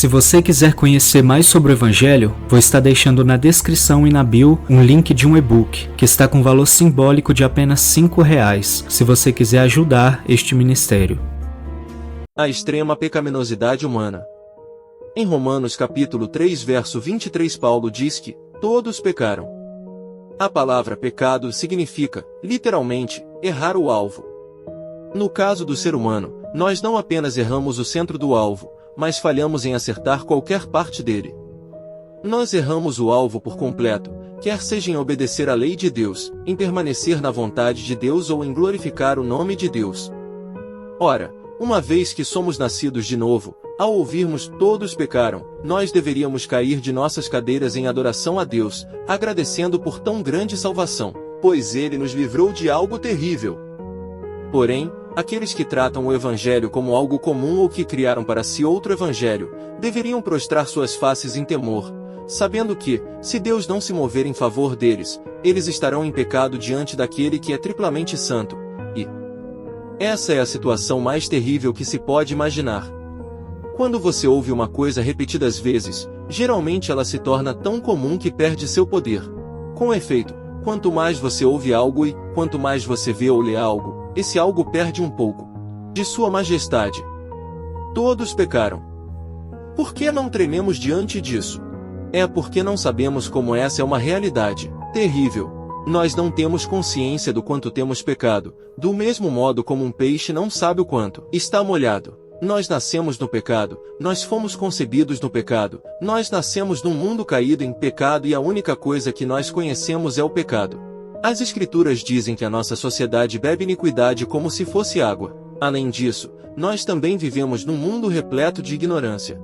Se você quiser conhecer mais sobre o Evangelho, vou estar deixando na descrição e na bio um link de um e-book, que está com valor simbólico de apenas R$5, se você quiser ajudar este ministério. A extrema pecaminosidade humana. Em Romanos capítulo 3 verso 23 Paulo diz que todos pecaram. A palavra pecado significa, literalmente, errar o alvo. No caso do ser humano, nós não apenas erramos o centro do alvo, mas falhamos em acertar qualquer parte dele. Nós erramos o alvo por completo, quer seja em obedecer à lei de Deus, em permanecer na vontade de Deus ou em glorificar o nome de Deus. Ora, uma vez que somos nascidos de novo, ao ouvirmos todos pecaram, nós deveríamos cair de nossas cadeiras em adoração a Deus, agradecendo por tão grande salvação, pois Ele nos livrou de algo terrível. Porém, aqueles que tratam o Evangelho como algo comum ou que criaram para si outro Evangelho, deveriam prostrar suas faces em temor, sabendo que, se Deus não se mover em favor deles, eles estarão em pecado diante daquele que é triplamente santo, e essa é a situação mais terrível que se pode imaginar. Quando você ouve uma coisa repetidas vezes, geralmente ela se torna tão comum que perde seu poder. Com efeito, quanto mais você ouve algo e, quanto mais você vê ou lê algo, esse algo perde um pouco de sua majestade. Todos pecaram. Por que não trememos diante disso? É porque não sabemos como essa é uma realidade terrível. Nós não temos consciência do quanto temos pecado, do mesmo modo como um peixe não sabe o quanto está molhado. Nós nascemos no pecado, nós fomos concebidos no pecado, nós nascemos num mundo caído em pecado e a única coisa que nós conhecemos é o pecado. As Escrituras dizem que a nossa sociedade bebe iniquidade como se fosse água. Além disso, nós também vivemos num mundo repleto de ignorância.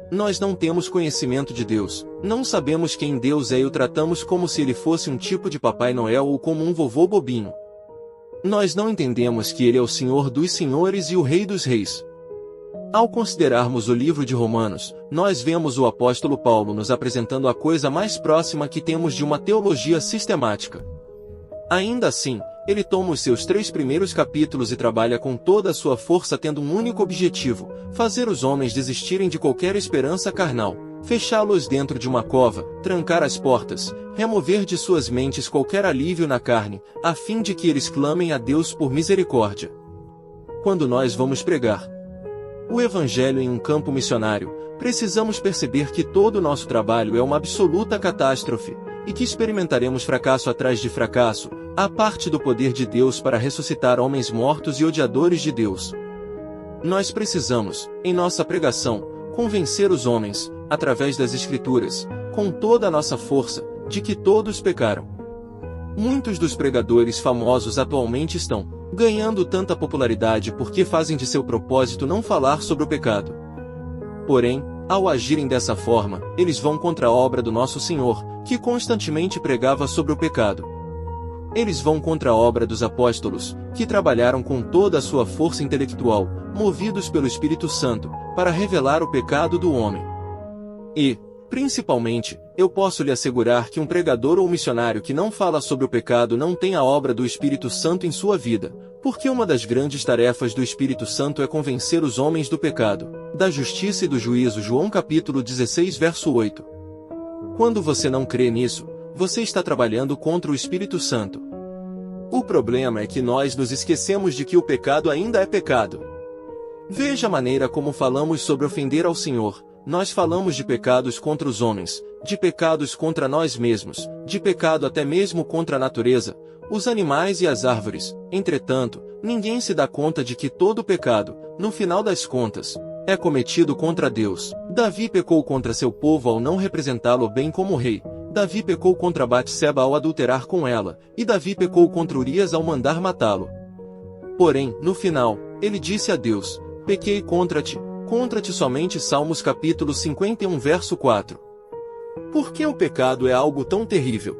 Nós não temos conhecimento de Deus, não sabemos quem Deus é e o tratamos como se ele fosse um tipo de Papai Noel ou como um vovô bobinho. Nós não entendemos que ele é o Senhor dos Senhores e o Rei dos Reis. Ao considerarmos o livro de Romanos, nós vemos o apóstolo Paulo nos apresentando a coisa mais próxima que temos de uma teologia sistemática. Ainda assim, ele toma os seus 3 primeiros capítulos e trabalha com toda a sua força tendo um único objetivo: fazer os homens desistirem de qualquer esperança carnal, fechá-los dentro de uma cova, trancar as portas, remover de suas mentes qualquer alívio na carne, a fim de que eles clamem a Deus por misericórdia. Quando nós vamos pregar o Evangelho em um campo missionário, precisamos perceber que todo o nosso trabalho é uma absoluta catástrofe, e que experimentaremos fracasso atrás de fracasso, à parte do poder de Deus para ressuscitar homens mortos e odiadores de Deus. Nós precisamos, em nossa pregação, convencer os homens, através das Escrituras, com toda a nossa força, de que todos pecaram. Muitos dos pregadores famosos atualmente estão ganhando tanta popularidade porque fazem de seu propósito não falar sobre o pecado. Porém, ao agirem dessa forma, eles vão contra a obra do nosso Senhor, que constantemente pregava sobre o pecado. Eles vão contra a obra dos apóstolos, que trabalharam com toda a sua força intelectual, movidos pelo Espírito Santo, para revelar o pecado do homem. E, principalmente, eu posso lhe assegurar que um pregador ou missionário que não fala sobre o pecado não tem a obra do Espírito Santo em sua vida, porque uma das grandes tarefas do Espírito Santo é convencer os homens do pecado, da justiça e do juízo. João capítulo 16 verso 8. Quando você não crê nisso, você está trabalhando contra o Espírito Santo. O problema é que nós nos esquecemos de que o pecado ainda é pecado. Veja a maneira como falamos sobre ofender ao Senhor. Nós falamos de pecados contra os homens, de pecados contra nós mesmos, de pecado até mesmo contra a natureza, os animais e as árvores. Entretanto, ninguém se dá conta de que todo pecado, no final das contas, é cometido contra Deus. Davi pecou contra seu povo ao não representá-lo bem como rei. Davi pecou contra Batseba ao adulterar com ela, e Davi pecou contra Urias ao mandar matá-lo. Porém, no final, ele disse a Deus: pequei contra-te somente. Salmos capítulo 51 verso 4. Por que o pecado é algo tão terrível?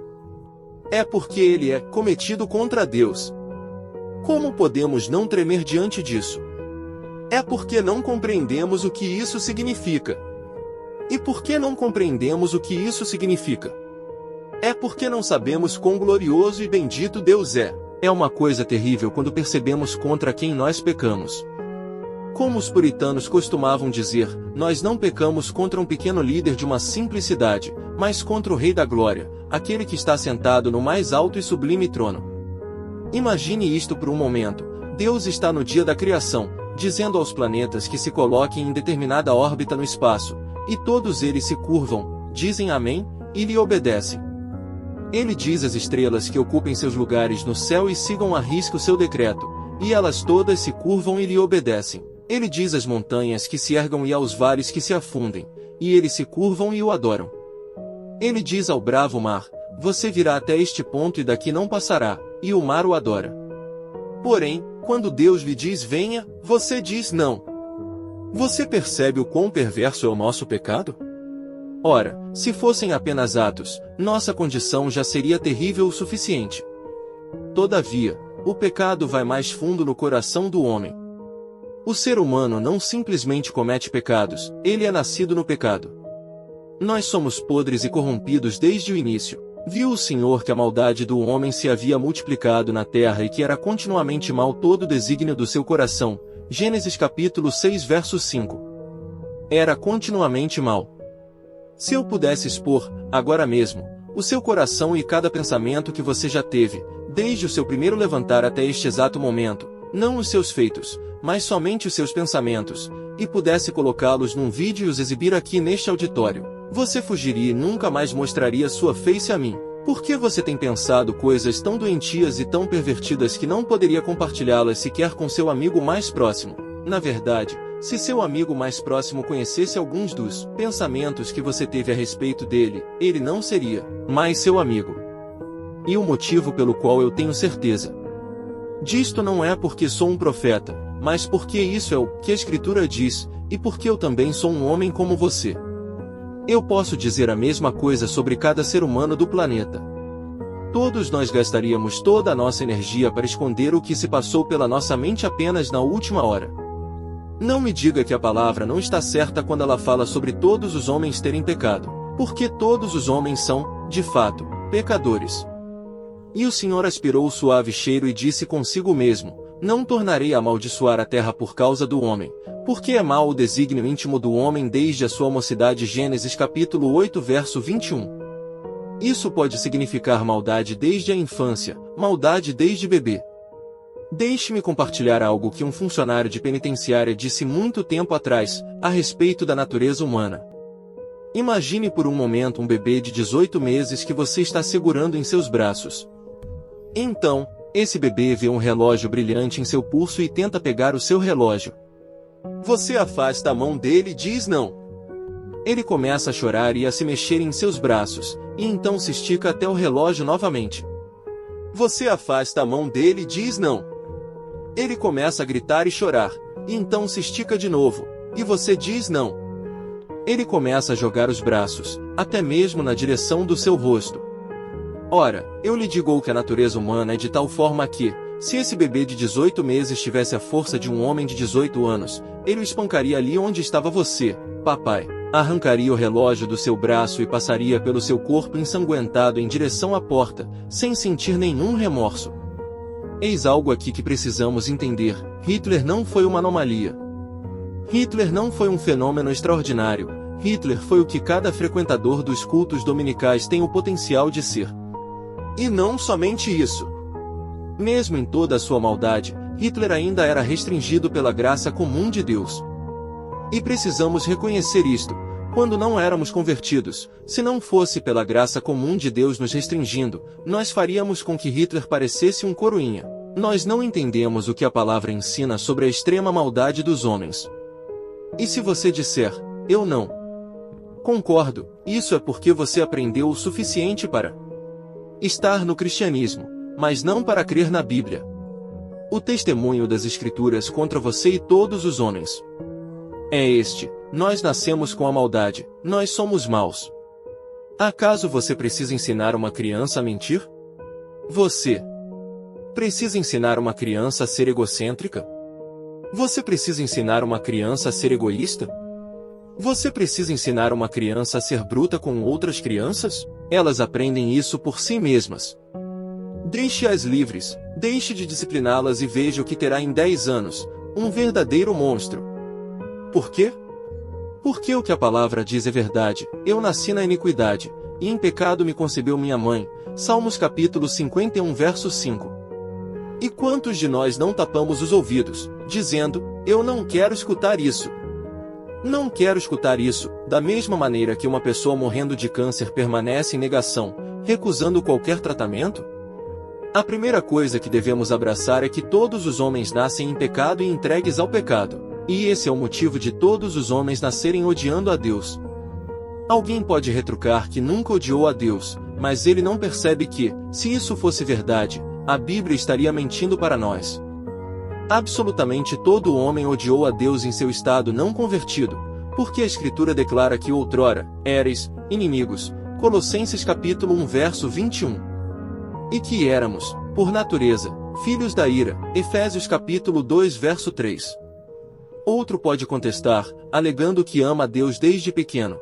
É porque ele é cometido contra Deus. Como podemos não tremer diante disso? É porque não compreendemos o que isso significa. E por que não compreendemos o que isso significa? É porque não sabemos quão glorioso e bendito Deus é. É uma coisa terrível quando percebemos contra quem nós pecamos. Como os puritanos costumavam dizer, nós não pecamos contra um pequeno líder de uma simples cidade, mas contra o Rei da Glória, aquele que está sentado no mais alto e sublime trono. Imagine isto por um momento. Deus está no dia da criação, dizendo aos planetas que se coloquem em determinada órbita no espaço, e todos eles se curvam, dizem amém, e lhe obedecem. Ele diz às estrelas que ocupem seus lugares no céu e sigam à risca o seu decreto, e elas todas se curvam e lhe obedecem. Ele diz às montanhas que se ergam e aos vales que se afundem, e eles se curvam e o adoram. Ele diz ao bravo mar, você virá até este ponto e daqui não passará, e o mar o adora. Porém, quando Deus lhe diz venha, você diz não. Você percebe o quão perverso é o nosso pecado? Ora, se fossem apenas atos, nossa condição já seria terrível o suficiente. Todavia, o pecado vai mais fundo no coração do homem. O ser humano não simplesmente comete pecados, ele é nascido no pecado. Nós somos podres e corrompidos desde o início. Viu o Senhor que a maldade do homem se havia multiplicado na terra e que era continuamente mal todo o desígnio do seu coração. Gênesis capítulo 6 verso 5. Era continuamente mal. Se eu pudesse expor, agora mesmo, o seu coração e cada pensamento que você já teve, desde o seu primeiro levantar até este exato momento, não os seus feitos, mas somente os seus pensamentos, e pudesse colocá-los num vídeo e os exibir aqui neste auditório, você fugiria e nunca mais mostraria sua face a mim. Por que você tem pensado coisas tão doentias e tão pervertidas que não poderia compartilhá-las sequer com seu amigo mais próximo? Na verdade, se seu amigo mais próximo conhecesse alguns dos pensamentos que você teve a respeito dele, ele não seria mais seu amigo. E o motivo pelo qual eu tenho certeza disto não é porque sou um profeta, mas porque isso é o que a Escritura diz, e porque eu também sou um homem como você. Eu posso dizer a mesma coisa sobre cada ser humano do planeta. Todos nós gastaríamos toda a nossa energia para esconder o que se passou pela nossa mente apenas na última hora. Não me diga que a palavra não está certa quando ela fala sobre todos os homens terem pecado, porque todos os homens são, de fato, pecadores. E o Senhor aspirou o suave cheiro e disse consigo mesmo, não tornarei a amaldiçoar a terra por causa do homem, porque é mau o desígnio íntimo do homem desde a sua mocidade. Gênesis capítulo 8 verso 21. Isso pode significar maldade desde a infância, maldade desde bebê. Deixe-me compartilhar algo que um funcionário de penitenciária disse muito tempo atrás, a respeito da natureza humana. Imagine por um momento um bebê de 18 meses que você está segurando em seus braços. Então, esse bebê vê um relógio brilhante em seu pulso e tenta pegar o seu relógio. Você afasta a mão dele e diz não. Ele começa a chorar e a se mexer em seus braços, e então se estica até o relógio novamente. Você afasta a mão dele e diz não. Ele começa a gritar e chorar, e então se estica de novo, e você diz não. Ele começa a jogar os braços, até mesmo na direção do seu rosto. Ora, eu lhe digo que a natureza humana é de tal forma que, se esse bebê de 18 meses tivesse a força de um homem de 18 anos, ele o espancaria ali onde estava você, papai, arrancaria o relógio do seu braço e passaria pelo seu corpo ensanguentado em direção à porta, sem sentir nenhum remorso. Eis algo aqui que precisamos entender: Hitler não foi uma anomalia. Hitler não foi um fenômeno extraordinário. Hitler foi o que cada frequentador dos cultos dominicais tem o potencial de ser. E não somente isso. Mesmo em toda a sua maldade, Hitler ainda era restringido pela graça comum de Deus. E precisamos reconhecer isto. Quando não éramos convertidos, se não fosse pela graça comum de Deus nos restringindo, nós faríamos com que Hitler parecesse um coroinha. Nós não entendemos o que a palavra ensina sobre a extrema maldade dos homens. E se você disser, eu não concordo, isso é porque você aprendeu o suficiente para estar no cristianismo, mas não para crer na Bíblia. O testemunho das Escrituras contra você e todos os homens é este: nós nascemos com a maldade, nós somos maus. Acaso você precisa ensinar uma criança a mentir? Você precisa ensinar uma criança a ser egocêntrica? Você precisa ensinar uma criança a ser egoísta? Você precisa ensinar uma criança a ser bruta com outras crianças? Elas aprendem isso por si mesmas. Deixe-as livres, deixe de discipliná-las e veja o que terá em 10 anos, Um verdadeiro monstro. Por quê? Porque o que a palavra diz é verdade. Eu nasci na iniquidade, e em pecado me concebeu minha mãe. Salmos capítulo 51 verso 5. E quantos de nós não tapamos os ouvidos, dizendo, eu não quero escutar isso. Não quero escutar isso, da mesma maneira que uma pessoa morrendo de câncer permanece em negação, recusando qualquer tratamento? A primeira coisa que devemos abraçar é que todos os homens nascem em pecado e entregues ao pecado, e esse é o motivo de todos os homens nascerem odiando a Deus. Alguém pode retrucar que nunca odiou a Deus, mas ele não percebe que, se isso fosse verdade, a Bíblia estaria mentindo para nós. Absolutamente todo homem odiou a Deus em seu estado não convertido, porque a Escritura declara que outrora, éreis, inimigos, Colossenses capítulo 1 verso 21. E que éramos, por natureza, filhos da ira, Efésios capítulo 2 verso 3. Outro pode contestar, alegando que ama a Deus desde pequeno.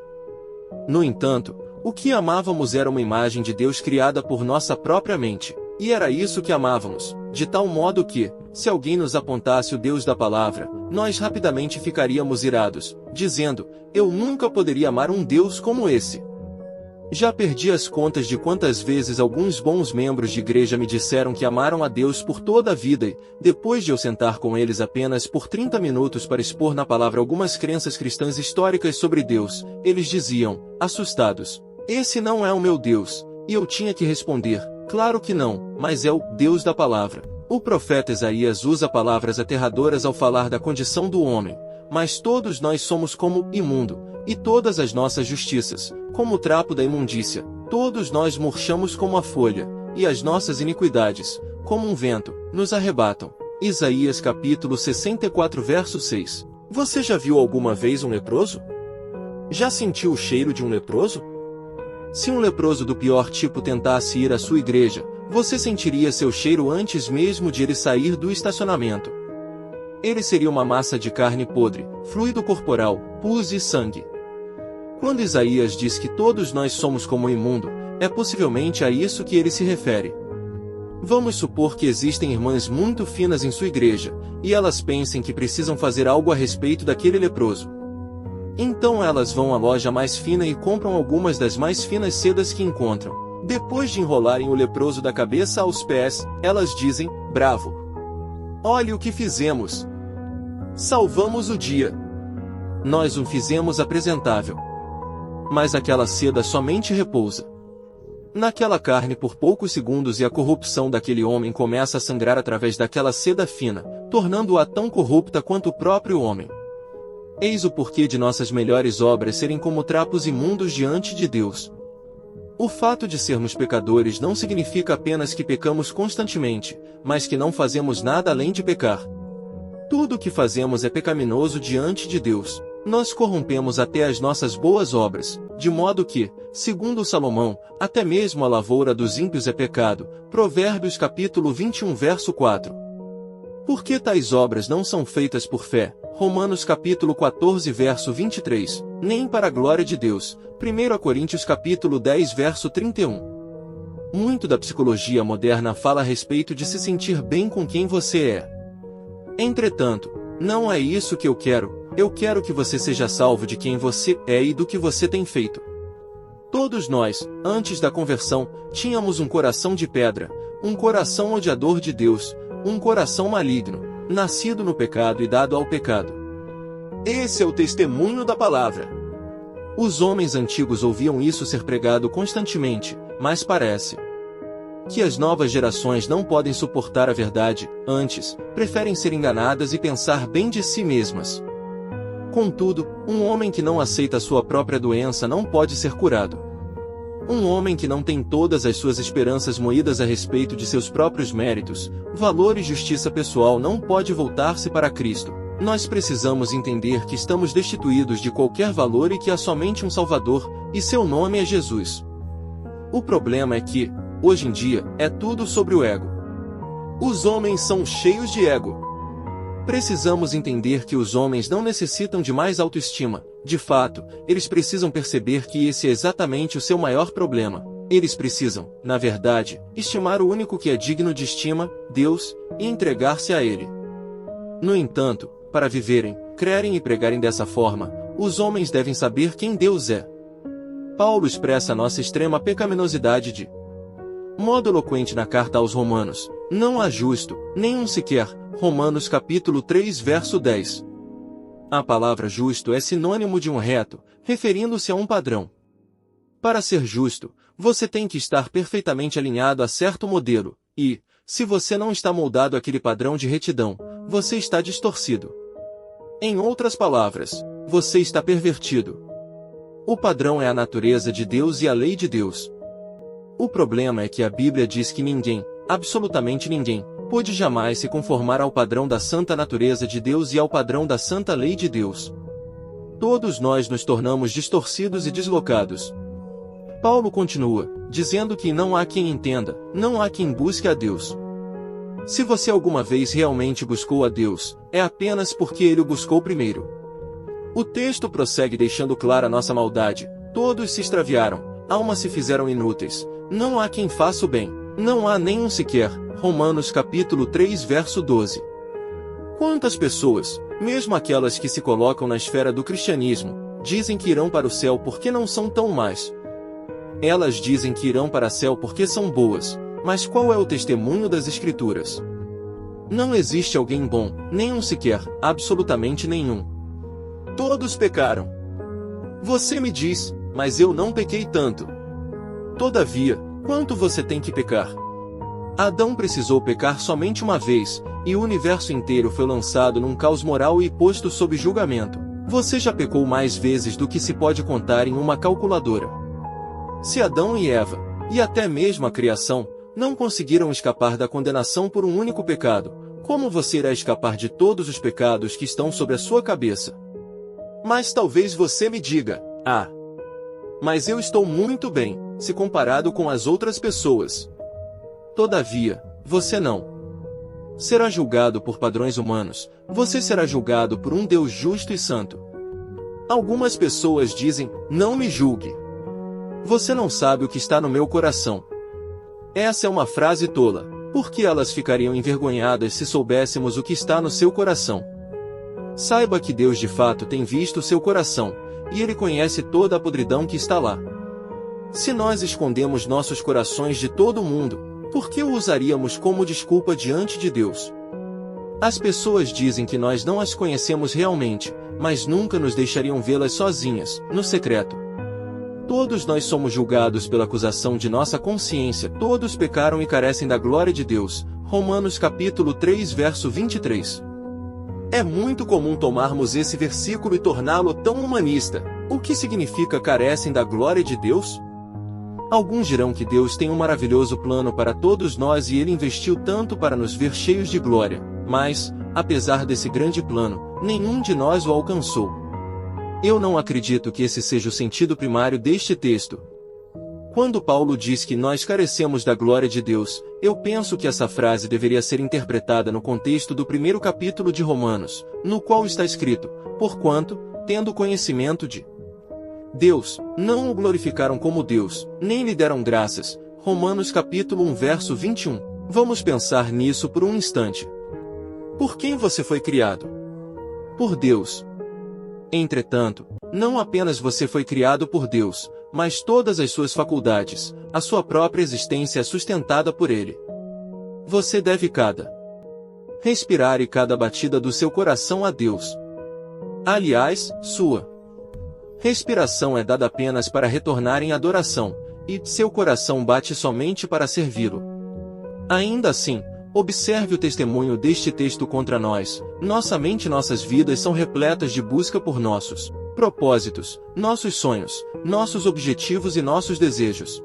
No entanto, o que amávamos era uma imagem de Deus criada por nossa própria mente, e era isso que amávamos, de tal modo que, se alguém nos apontasse o Deus da palavra, nós rapidamente ficaríamos irados, dizendo, eu nunca poderia amar um Deus como esse. Já perdi as contas de quantas vezes alguns bons membros de igreja me disseram que amaram a Deus por toda a vida e, depois de eu sentar com eles apenas por 30 minutos para expor na palavra algumas crenças cristãs históricas sobre Deus, eles diziam, assustados, esse não é o meu Deus, e eu tinha que responder, claro que não, mas é o Deus da palavra. O profeta Isaías usa palavras aterradoras ao falar da condição do homem, mas todos nós somos como imundo, e todas as nossas justiças, como o trapo da imundícia, todos nós murchamos como a folha, e as nossas iniquidades, como um vento, nos arrebatam. Isaías capítulo 64 verso 6. Você já viu alguma vez um leproso? Já sentiu o cheiro de um leproso? Se um leproso do pior tipo tentasse ir à sua igreja, você sentiria seu cheiro antes mesmo de ele sair do estacionamento. Ele seria uma massa de carne podre, fluido corporal, pus e sangue. Quando Isaías diz que todos nós somos como o imundo, é possivelmente a isso que ele se refere. Vamos supor que existem irmãs muito finas em sua igreja, e elas pensem que precisam fazer algo a respeito daquele leproso. Então elas vão à loja mais fina e compram algumas das mais finas sedas que encontram. Depois de enrolarem o leproso da cabeça aos pés, elas dizem, bravo! Olhe o que fizemos! Salvamos o dia! Nós o fizemos apresentável. Mas aquela seda somente repousa naquela carne por poucos segundos e a corrupção daquele homem começa a sangrar através daquela seda fina, tornando-a tão corrupta quanto o próprio homem. Eis o porquê de nossas melhores obras serem como trapos imundos diante de Deus. O fato de sermos pecadores não significa apenas que pecamos constantemente, mas que não fazemos nada além de pecar. Tudo o que fazemos é pecaminoso diante de Deus. Nós corrompemos até as nossas boas obras, de modo que, segundo Salomão, até mesmo a lavoura dos ímpios é pecado. Provérbios capítulo 21 verso 4. Por que tais obras não são feitas por fé? Romanos capítulo 14 verso 23, nem para a glória de Deus. 1 Coríntios capítulo 10 verso 31. Muito da psicologia moderna fala a respeito de se sentir bem com quem você é. Entretanto, não é isso que eu quero que você seja salvo de quem você é e do que você tem feito. Todos nós, antes da conversão, tínhamos um coração de pedra, um coração odiador de Deus, um coração maligno, nascido no pecado e dado ao pecado. Esse é o testemunho da palavra. Os homens antigos ouviam isso ser pregado constantemente, mas parece que as novas gerações não podem suportar a verdade, antes, preferem ser enganadas e pensar bem de si mesmas. Contudo, um homem que não aceita a sua própria doença não pode ser curado. Um homem que não tem todas as suas esperanças moídas a respeito de seus próprios méritos, valor e justiça pessoal não pode voltar-se para Cristo. Nós precisamos entender que estamos destituídos de qualquer valor e que há somente um Salvador, e seu nome é Jesus. O problema é que, hoje em dia, é tudo sobre o ego. Os homens são cheios de ego. Precisamos entender que os homens não necessitam de mais autoestima. De fato, eles precisam perceber que esse é exatamente o seu maior problema. Eles precisam, na verdade, estimar o único que é digno de estima, Deus, e entregar-se a Ele. No entanto, para viverem, crerem e pregarem dessa forma, os homens devem saber quem Deus é. Paulo expressa nossa extrema pecaminosidade de modo eloquente na carta aos Romanos: não há justo, nenhum sequer. Romanos capítulo 3 verso 10. A palavra justo é sinônimo de um reto, referindo-se a um padrão. Para ser justo, você tem que estar perfeitamente alinhado a certo modelo, e, se você não está moldado àquele padrão de retidão, você está distorcido. Em outras palavras, você está pervertido. O padrão é a natureza de Deus e a lei de Deus. O problema é que a Bíblia diz que ninguém, absolutamente ninguém, pôde jamais se conformar ao padrão da santa natureza de Deus e ao padrão da santa lei de Deus. Todos nós nos tornamos distorcidos e deslocados. Paulo continua, dizendo que não há quem entenda, não há quem busque a Deus. Se você alguma vez realmente buscou a Deus, é apenas porque ele o buscou primeiro. O texto prossegue deixando clara nossa maldade: todos se extraviaram, almas se fizeram inúteis, não há quem faça o bem, não há nenhum sequer. Romanos capítulo 3 verso 12. Quantas pessoas, mesmo aquelas que se colocam na esfera do cristianismo, dizem que irão para o céu porque não são tão más? Elas dizem que irão para o céu porque são boas, mas qual é o testemunho das Escrituras? Não existe alguém bom, nenhum sequer, absolutamente nenhum. Todos pecaram. Você me diz, mas eu não pequei tanto. Todavia, quanto você tem que pecar? Adão precisou pecar somente uma vez, e o universo inteiro foi lançado num caos moral e posto sob julgamento. Você já pecou mais vezes do que se pode contar em uma calculadora. Se Adão e Eva, e até mesmo a criação, não conseguiram escapar da condenação por um único pecado, como você irá escapar de todos os pecados que estão sobre a sua cabeça? Mas talvez você me diga: mas eu estou muito bem, se comparado com as outras pessoas. Todavia, você não será julgado por padrões humanos, você será julgado por um Deus justo e santo. Algumas pessoas dizem: não me julgue. Você não sabe o que está no meu coração. Essa é uma frase tola, porque elas ficariam envergonhadas se soubéssemos o que está no seu coração. Saiba que Deus de fato tem visto seu coração, e Ele conhece toda a podridão que está lá. Se nós escondemos nossos corações de todo mundo, por que o usaríamos como desculpa diante de Deus? As pessoas dizem que nós não as conhecemos realmente, mas nunca nos deixariam vê-las sozinhas, no secreto. Todos nós somos julgados pela acusação de nossa consciência, todos pecaram e carecem da glória de Deus. Romanos capítulo 3 verso 23. É muito comum tomarmos esse versículo e torná-lo tão humanista. O que significa carecem da glória de Deus? Alguns dirão que Deus tem um maravilhoso plano para todos nós e Ele investiu tanto para nos ver cheios de glória, mas, apesar desse grande plano, nenhum de nós o alcançou. Eu não acredito que esse seja o sentido primário deste texto. Quando Paulo diz que nós carecemos da glória de Deus, eu penso que essa frase deveria ser interpretada no contexto do primeiro capítulo de Romanos, no qual está escrito: porquanto, tendo conhecimento de Deus, não o glorificaram como Deus, nem lhe deram graças. Romanos capítulo 1 verso 21. Vamos pensar nisso por um instante. Por quem você foi criado? Por Deus. Entretanto, não apenas você foi criado por Deus, mas todas as suas faculdades, a sua própria existência é sustentada por Ele. Você deve cada respirar e cada batida do seu coração a Deus. Aliás, sua respiração é dada apenas para retornar em adoração, e seu coração bate somente para servi-lo. Ainda assim, observe o testemunho deste texto contra nós. Nossa mente e nossas vidas são repletas de busca por nossos propósitos, nossos sonhos, nossos objetivos e nossos desejos.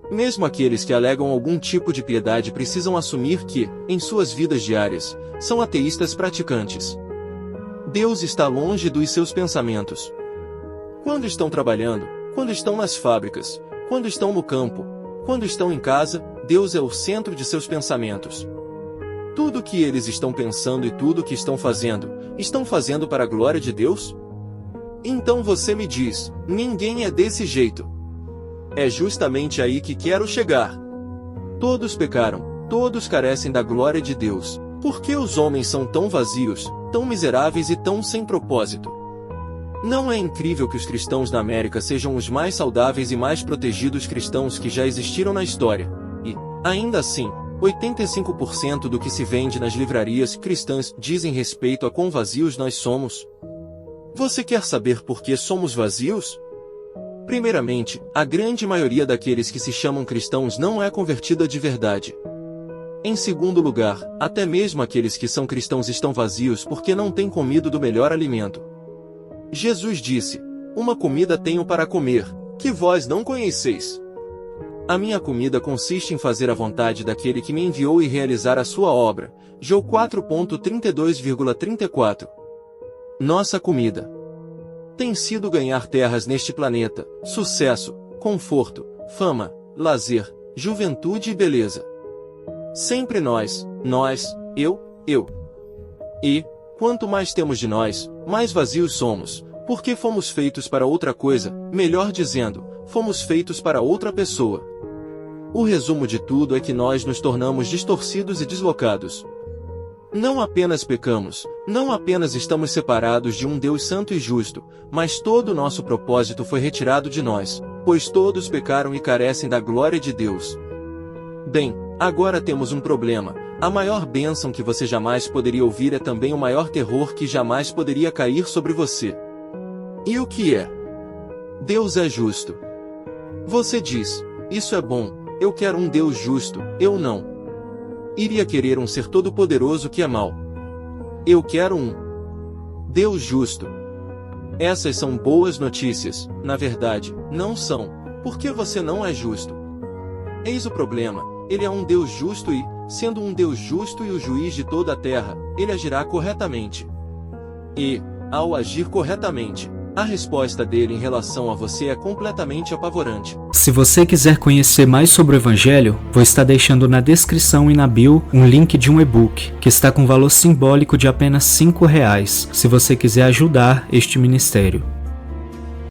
Mesmo aqueles que alegam algum tipo de piedade precisam assumir que, em suas vidas diárias, são ateístas praticantes. Deus está longe dos seus pensamentos. Quando estão trabalhando, quando estão nas fábricas, quando estão no campo, quando estão em casa, Deus é o centro de seus pensamentos. Tudo o que eles estão pensando e tudo o que estão fazendo para a glória de Deus? Então você me diz: ninguém é desse jeito. É justamente aí que quero chegar. Todos pecaram, todos carecem da glória de Deus. Por que os homens são tão vazios, tão miseráveis e tão sem propósito? Não é incrível que os cristãos da América sejam os mais saudáveis e mais protegidos cristãos que já existiram na história, e, ainda assim, 85% do que se vende nas livrarias cristãs dizem respeito a quão vazios nós somos? Você quer saber por que somos vazios? Primeiramente, a grande maioria daqueles que se chamam cristãos não é convertida de verdade. Em segundo lugar, até mesmo aqueles que são cristãos estão vazios porque não têm comido do melhor alimento. Jesus disse: "Uma comida tenho para comer, que vós não conheceis. A minha comida consiste em fazer a vontade daquele que me enviou e realizar a sua obra." João 4.32,34. Nossa comida tem sido ganhar terras neste planeta, sucesso, conforto, fama, lazer, juventude e beleza. Sempre nós, eu. E, quanto mais temos de nós, mais vazios somos, porque fomos feitos para outra coisa, melhor dizendo, fomos feitos para outra pessoa. O resumo de tudo é que nós nos tornamos distorcidos e deslocados. Não apenas pecamos, não apenas estamos separados de um Deus santo e justo, mas todo o nosso propósito foi retirado de nós, pois todos pecaram e carecem da glória de Deus. Bem, agora temos um problema. A maior bênção que você jamais poderia ouvir é também o maior terror que jamais poderia cair sobre você. E o que é? Deus é justo. Você diz: "Isso é bom, eu quero um Deus justo." Eu não iria querer um ser todo-poderoso que é mau. Eu quero um Deus justo. Essas são boas notícias. Na verdade, não são, porque você não é justo. Eis o problema: ele é um Deus justo e, sendo um Deus justo e o juiz de toda a terra, ele agirá corretamente. E, ao agir corretamente, a resposta dele em relação a você é completamente apavorante. Se você quiser conhecer mais sobre o Evangelho, vou estar deixando na descrição e na bio um link de um e-book, que está com valor simbólico de apenas R$ 5, se você quiser ajudar este ministério.